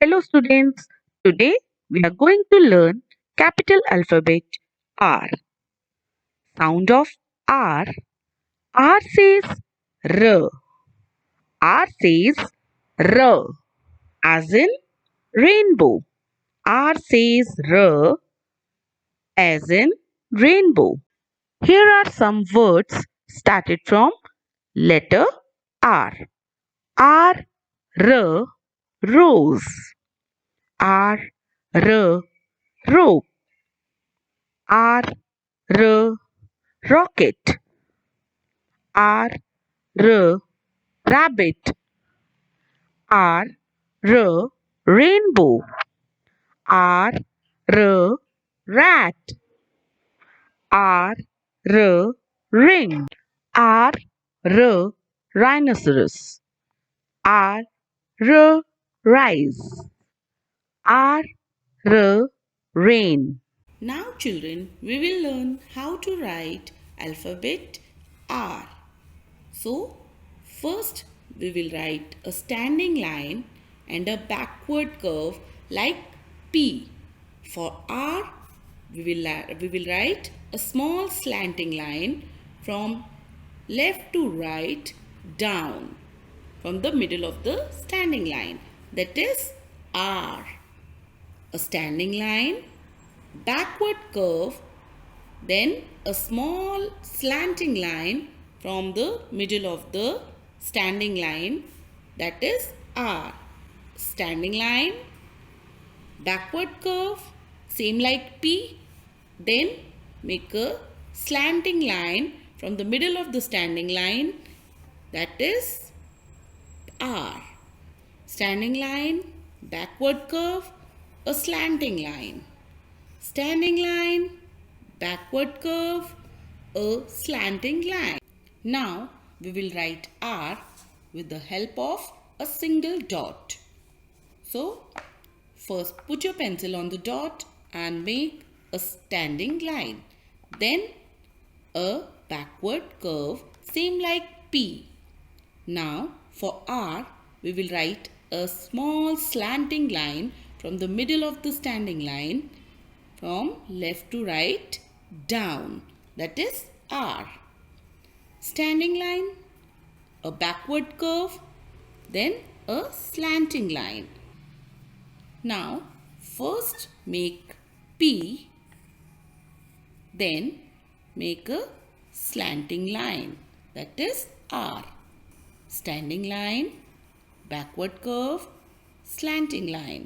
Hello students, today we are going to learn capital alphabet R. Sound of R. R says R. R says R as in rainbow. R says R as in rainbow. Here are some words started from letter R. R, R, rose. R, R, rope. R, R, rocket. R, R, rabbit. R, R, rainbow. R, R, rat. R, R, ring. R, R, rhinoceros. R, R, rise. R, R, rain. Now children, we will learn how to write alphabet R. So, first we will write a standing line and a backward curve like P. For R, we will write a small slanting line from left to right down from the middle of the standing line. That is R. A standing line, backward curve, then a small slanting line from the middle of the standing line, that is R. Standing line, backward curve, same like P, then make a slanting line from the middle of the standing line, that is R. Standing line, backward curve, a slanting line. Standing line, backward curve, a slanting line. Now we will write R with the help of a single dot. So first put your pencil on the dot and make a standing line. Then a backward curve, same like P. Now for R, we will write a small slanting line from the middle of the standing line from left to right down, that is R. Standing line, a backward curve, then a slanting line. Now first make P, then make a slanting line, that is R. Standing line, backward curve, slanting line.